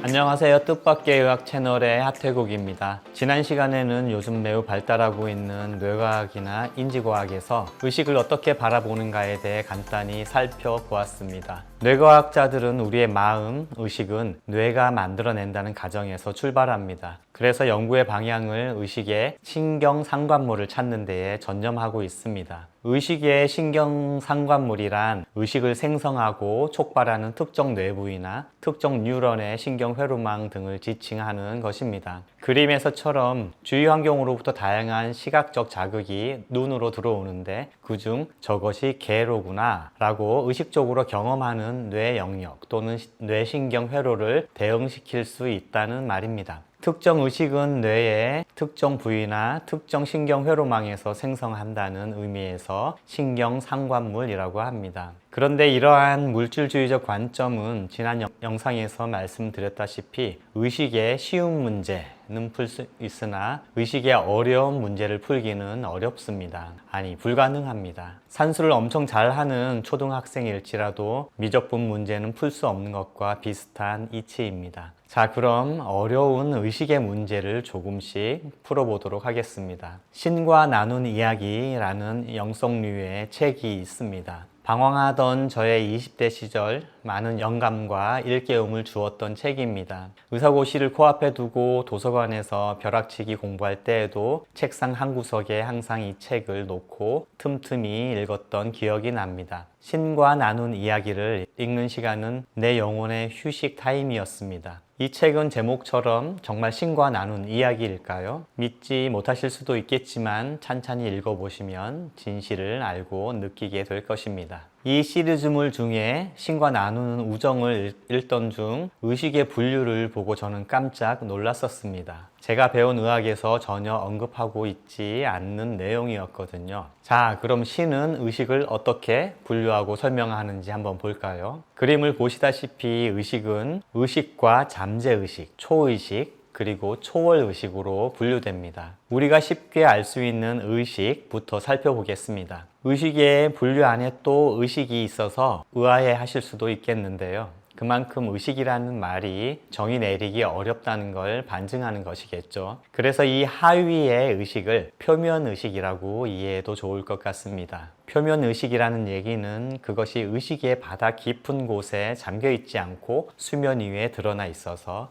안녕하세요. 뜻밖의 의학 채널의 하태국입니다. 지난 시간에는 요즘 매우 발달하고 있는 뇌과학이나 인지과학에서 의식을 어떻게 바라보는가에 대해 간단히 살펴보았습니다. 뇌과학자들은 우리의 마음, 의식은 뇌가 만들어낸다는 가정에서 출발합니다. 그래서 연구의 방향을 의식의 신경상관물을 찾는 데에 전념하고 있습니다. 의식의 신경상관물이란 의식을 생성하고 촉발하는 특정 뇌부위나 특정 뉴런의 신경회로망 등을 지칭하는 것입니다. 그림에서처럼 주위 환경으로부터 다양한 시각적 자극이 눈으로 들어오는데 그중 저것이 궤로구나 라고 의식적으로 경험하는 뇌 영역 또는 뇌신경회로를 대응시킬 수 있다는 말입니다. 특정 의식은 뇌의 특정 부위나 특정 신경회로망에서 생성한다는 의미에서 신경상관물이라고 합니다. 그런데 이러한 물질주의적 관점은 지난 영상에서 말씀드렸다시피 의식의 쉬운 문제는 풀 수 있으나 의식의 어려운 문제를 풀기는 어렵습니다. 아니, 불가능합니다. 산수를 엄청 잘하는 초등학생일지라도 미적분 문제는 풀 수 없는 것과 비슷한 이치입니다. 자, 그럼 어려운 의식의 문제를 조금씩 풀어보도록 하겠습니다. 신과 나눈 이야기라는 영성류의 책이 있습니다. 방황하던 저의 20대 시절 많은 영감과 일깨움을 주었던 책입니다. 의사고시를 코앞에 두고 도서관에서 벼락치기 공부할 때에도 책상 한 구석에 항상 이 책을 놓고 틈틈이 읽었던 기억이 납니다. 신과 나눈 이야기를 읽는 시간은 내 영혼의 휴식 타임이었습니다. 이 책은 제목처럼 정말 신과 나눈 이야기일까요? 믿지 못하실 수도 있겠지만 찬찬히 읽어보시면 진실을 알고 느끼게 될 것입니다. 이 시리즈물 중에 신과 나누는 우정을 읽던 중 의식의 분류를 보고 저는 깜짝 놀랐었습니다. 제가 배운 의학에서 전혀 언급하고 있지 않는 내용이었거든요. 자, 그럼 신은 의식을 어떻게 분류하고 설명하는지 한번 볼까요? 그림을 보시다시피 의식은 의식과 잠재의식, 초의식, 그리고 초월의식으로 분류됩니다. 우리가 쉽게 알 수 있는 의식부터 살펴보겠습니다. 의식의 분류 안에 또 의식이 있어서 의아해 하실 수도 있겠는데요. 그만큼 의식이라는 말이 정의 내리기 어렵다는 걸 반증하는 것이겠죠. 그래서 이 하위의 의식을 표면의식이라고 이해해도 좋을 것 같습니다. 표면의식이라는 얘기는 그것이 의식의 바다 깊은 곳에 잠겨 있지 않고 수면 위에 드러나 있어서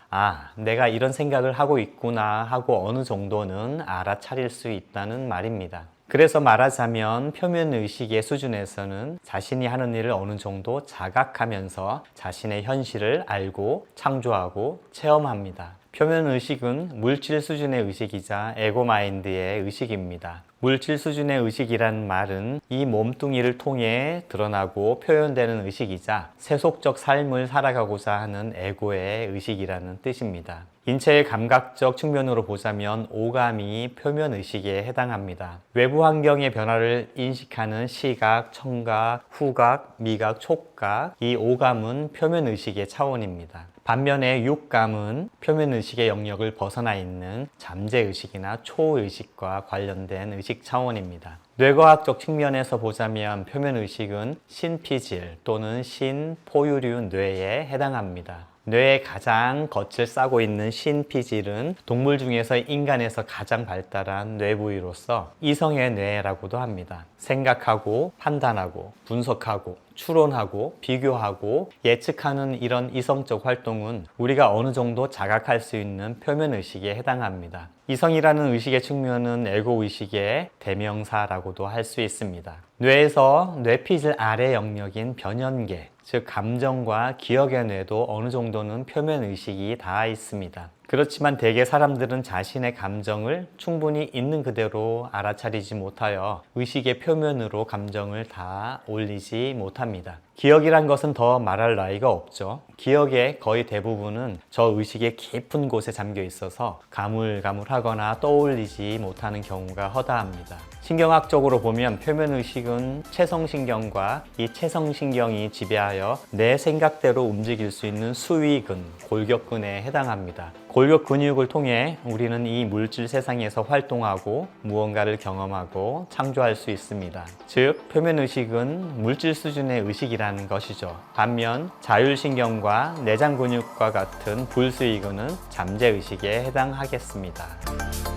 내가 이런 생각을 하고 있구나 하고 어느 정도는 알아차릴 수 있다는 말입니다. 그래서 말하자면 표면의식의 수준에서는 자신이 하는 일을 어느 정도 자각하면서 자신의 현실을 알고 창조하고 체험합니다. 표면의식은 물질 수준의 의식이자 에고마인드의 의식입니다. 물질 수준의 의식이란 말은 이 몸뚱이를 통해 드러나고 표현되는 의식이자 세속적 삶을 살아가고자 하는 에고의 의식이라는 뜻입니다. 인체의 감각적 측면으로 보자면 오감이 표면의식에 해당합니다. 외부 환경의 변화를 인식하는 시각, 청각, 후각, 미각, 촉각, 이 오감은 표면의식의 차원입니다. 반면에 육감은 표면의식의 영역을 벗어나 있는 잠재의식이나 초의식과 관련된 의식 차원입니다. 뇌과학적 측면에서 보자면 표면의식은 신피질 또는 신포유류 뇌에 해당합니다. 뇌의 가장 겉을 싸고 있는 신피질은 동물 중에서 인간에서 가장 발달한 뇌 부위로서 이성의 뇌라고도 합니다. 생각하고 판단하고 분석하고 추론하고 비교하고 예측하는 이런 이성적 활동은 우리가 어느 정도 자각할 수 있는 표면의식에 해당합니다. 이성이라는 의식의 측면은 에고의식의 대명사라고도 할 수 있습니다. 뇌에서 뇌피질 아래 영역인 변연계, 즉 감정과 기억의 뇌도 어느 정도는 표면의식이 닿아 있습니다. 그렇지만 대개 사람들은 자신의 감정을 충분히 있는 그대로 알아차리지 못하여 의식의 표면으로 감정을 다 올리지 못합니다. 기억이란 것은 더 말할 나위가 없죠. 기억의 거의 대부분은 저 의식의 깊은 곳에 잠겨 있어서 가물가물하거나 떠올리지 못하는 경우가 허다합니다. 신경학적으로 보면 표면의식은 체성신경과 이 체성신경이 지배하여 내 생각대로 움직일 수 있는 수위근, 골격근에 해당합니다. 골격 근육을 통해 우리는 이 물질 세상에서 활동하고 무언가를 경험하고 창조할 수 있습니다. 즉, 표면의식은 물질 수준의 의식이라는 것이죠. 반면 자율신경과 내장 근육과 같은 불수의근은 잠재의식에 해당하겠습니다.